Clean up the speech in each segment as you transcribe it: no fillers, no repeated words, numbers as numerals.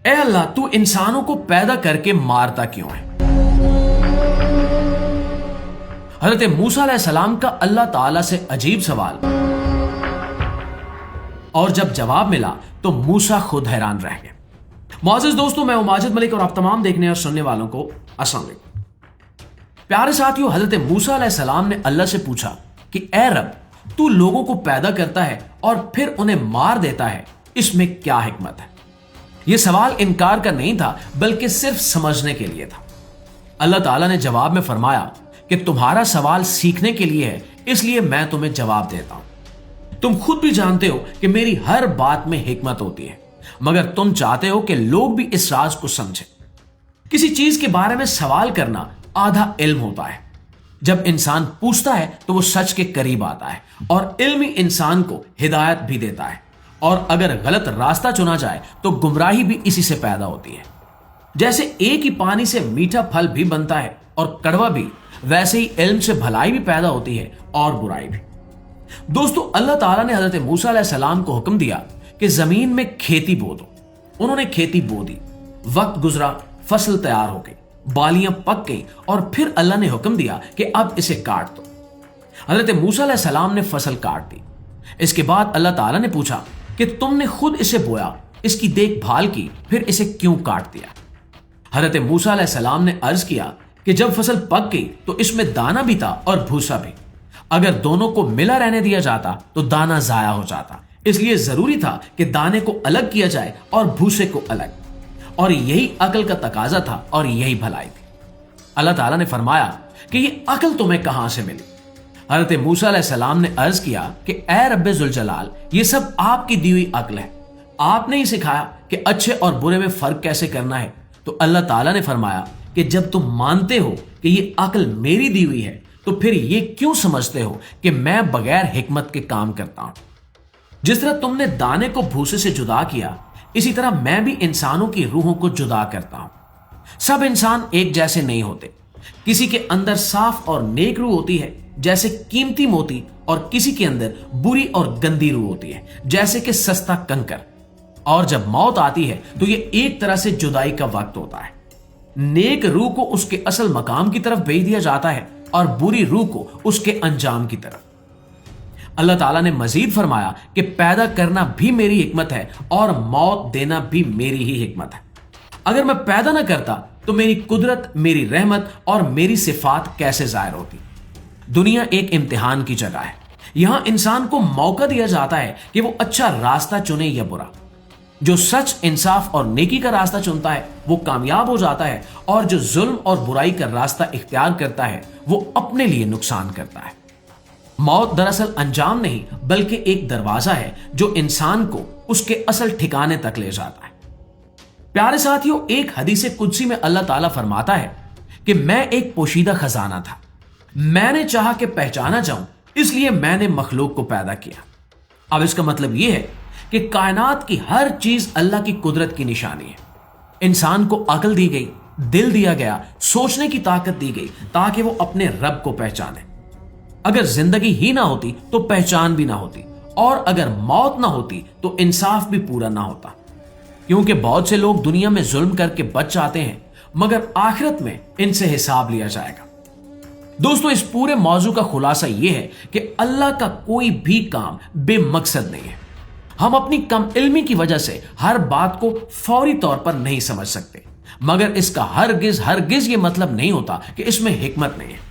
اے اللہ تو انسانوں کو پیدا کر کے مارتا کیوں ہے؟ حضرت موسیٰ علیہ السلام کا اللہ تعالیٰ سے عجیب سوال، اور جب جواب ملا تو موسیٰ خود حیران رہ گئے۔ معزز دوستوں، میں ماجد ملک اور آپ تمام دیکھنے اور سننے والوں کو السلام علیکم۔ پیارے ساتھیوں، حضرت موسیٰ علیہ السلام نے اللہ سے پوچھا کہ اے رب، تو لوگوں کو پیدا کرتا ہے اور پھر انہیں مار دیتا ہے، اس میں کیا حکمت ہے؟ یہ سوال انکار کا نہیں تھا بلکہ صرف سمجھنے کے لیے تھا۔ اللہ تعالیٰ نے جواب میں فرمایا کہ تمہارا سوال سیکھنے کے لیے ہے، اس لیے میں تمہیں جواب دیتا ہوں۔ تم خود بھی جانتے ہو کہ میری ہر بات میں حکمت ہوتی ہے، مگر تم چاہتے ہو کہ لوگ بھی اس راز کو سمجھیں۔ کسی چیز کے بارے میں سوال کرنا آدھا علم ہوتا ہے۔ جب انسان پوچھتا ہے تو وہ سچ کے قریب آتا ہے، اور علم ہی انسان کو ہدایت بھی دیتا ہے، اور اگر غلط راستہ چنا جائے تو گمراہی بھی اسی سے پیدا ہوتی ہے۔ جیسے ایک ہی پانی سے میٹھا پھل بھی بنتا ہے اور کڑوا بھی، ویسے ہی علم سے بھلائی بھی پیدا ہوتی ہے اور برائی بھی۔ دوستو، اللہ تعالیٰ نے حضرت موسیٰ علیہ السلام کو حکم دیا کہ زمین میں کھیتی بو دو۔ انہوں نے کھیتی بو دی، وقت گزرا، فصل تیار ہو گئی، بالیاں پک گئی، اور پھر اللہ نے حکم دیا کہ اب اسے کاٹ دو۔ حضرت موسیٰ علیہ السلام نے فصل کاٹ دی۔ اس کے بعد اللہ تعالیٰ نے پوچھا کہ تم نے خود اسے بویا، اس کی دیکھ بھال کی، پھر اسے کیوں کاٹ دیا؟ حضرت موسیٰ علیہ السلام نے عرض کیا کہ جب فصل پک گئی تو اس میں دانا بھی تھا اور بھوسا بھی۔ اگر دونوں کو ملا رہنے دیا جاتا تو دانا ضائع ہو جاتا، اس لیے ضروری تھا کہ دانے کو الگ کیا جائے اور بھوسے کو الگ، اور یہی عقل کا تقاضا تھا اور یہی بھلائی تھی۔ اللہ تعالیٰ نے فرمایا کہ یہ عقل تمہیں کہاں سے ملی؟ حضرت موسیٰ علیہ السلام نے عرض کیا کہ اے رب ذوالجلال، یہ سب آپ کی دی ہوئی عقل ہے، آپ نے ہی سکھایا کہ اچھے اور برے میں فرق کیسے کرنا ہے۔ تو اللہ تعالیٰ نے فرمایا کہ جب تم مانتے ہو کہ یہ عقل میری دی ہوئی ہے تو پھر یہ کیوں سمجھتے ہو کہ میں بغیر حکمت کے کام کرتا ہوں؟ جس طرح تم نے دانے کو بھوسے سے جدا کیا، اسی طرح میں بھی انسانوں کی روحوں کو جدا کرتا ہوں۔ سب انسان ایک جیسے نہیں ہوتے، کسی کے اندر صاف اور نیک روح ہوتی ہے جیسے قیمتی موتی، اور کسی کے اندر بری اور گندی روح ہوتی ہے جیسے کہ سستا کنکر۔ اور جب موت آتی ہے تو یہ ایک طرح سے جدائی کا وقت ہوتا ہے۔ نیک روح کو اس کے اصل مقام کی طرف بھیج دیا جاتا ہے اور بری روح کو اس کے انجام کی طرف۔ اللہ تعالیٰ نے مزید فرمایا کہ پیدا کرنا بھی میری حکمت ہے اور موت دینا بھی میری ہی حکمت ہے۔ اگر میں پیدا نہ کرتا تو میری قدرت، میری رحمت اور میری صفات کیسے ظاہر ہوتی؟ دنیا ایک امتحان کی جگہ ہے۔ یہاں انسان کو موقع دیا جاتا ہے کہ وہ اچھا راستہ چنے یا برا۔ جو سچ، انصاف اور نیکی کا راستہ چنتا ہے وہ کامیاب ہو جاتا ہے، اور جو ظلم اور برائی کا راستہ اختیار کرتا ہے وہ اپنے لیے نقصان کرتا ہے۔ موت دراصل انجام نہیں بلکہ ایک دروازہ ہے جو انسان کو اس کے اصل ٹھکانے تک لے جاتا ہے۔ پیارے ساتھیوں، ایک حدیث قدسی میں اللہ تعالیٰ فرماتا ہے کہ میں ایک پوشیدہ خزانہ تھا، میں نے چاہا کہ پہچانا جاؤں، اس لیے میں نے مخلوق کو پیدا کیا۔ اب اس کا مطلب یہ ہے کہ کائنات کی ہر چیز اللہ کی قدرت کی نشانی ہے۔ انسان کو عقل دی گئی، دل دیا گیا، سوچنے کی طاقت دی گئی تاکہ وہ اپنے رب کو پہچانے۔ اگر زندگی ہی نہ ہوتی تو پہچان بھی نہ ہوتی، اور اگر موت نہ ہوتی تو انصاف بھی پورا نہ ہوتا، کیونکہ بہت سے لوگ دنیا میں ظلم کر کے بچ جاتے ہیں مگر آخرت میں ان سے حساب لیا جائے گا۔ دوستو، اس پورے موضوع کا خلاصہ یہ ہے کہ اللہ کا کوئی بھی کام بے مقصد نہیں ہے۔ ہم اپنی کم علمی کی وجہ سے ہر بات کو فوری طور پر نہیں سمجھ سکتے، مگر اس کا ہرگز یہ مطلب نہیں ہوتا کہ اس میں حکمت نہیں ہے۔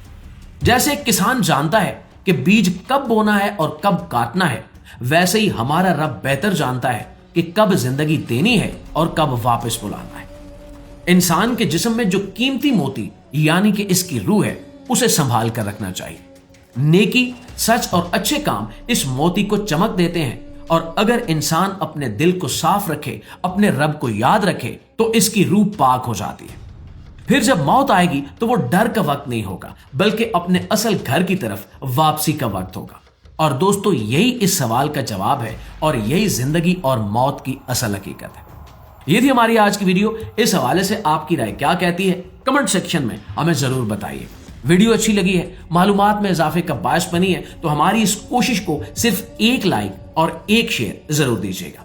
جیسے ایک کسان جانتا ہے کہ بیج کب بونا ہے اور کب کاٹنا ہے، ویسے ہی ہمارا رب بہتر جانتا ہے کہ کب زندگی دینی ہے اور کب واپس بلانا ہے۔ انسان کے جسم میں جو قیمتی موتی یعنی کہ اس کی روح ہے، اسے سنبھال کر رکھنا چاہیے۔ نیکی، سچ اور اچھے کام اس موتی کو چمک دیتے ہیں، اور اگر انسان اپنے دل کو صاف رکھے، اپنے رب کو یاد رکھے، تو اس کی روح پاک ہو جاتی ہے۔ پھر جب موت آئے گی تو وہ ڈر کا وقت نہیں ہوگا بلکہ اپنے اصل گھر کی طرف واپسی کا وقت ہوگا۔ اور دوستو، یہی اس سوال کا جواب ہے، اور یہی زندگی اور موت کی اصل حقیقت ہے۔ یہ تھی ہماری آج کی ویڈیو۔ اس حوالے سے آپ کی رائے کیا کہتی ہے؟ کمنٹ سیکشن میں ہمیں ضرور بتائیے۔ ویڈیو اچھی لگی ہے، معلومات میں اضافے کا باعث بنی ہے، تو ہماری اس کوشش کو صرف ایک لائک اور ایک شیئر ضرور دیجیے گا۔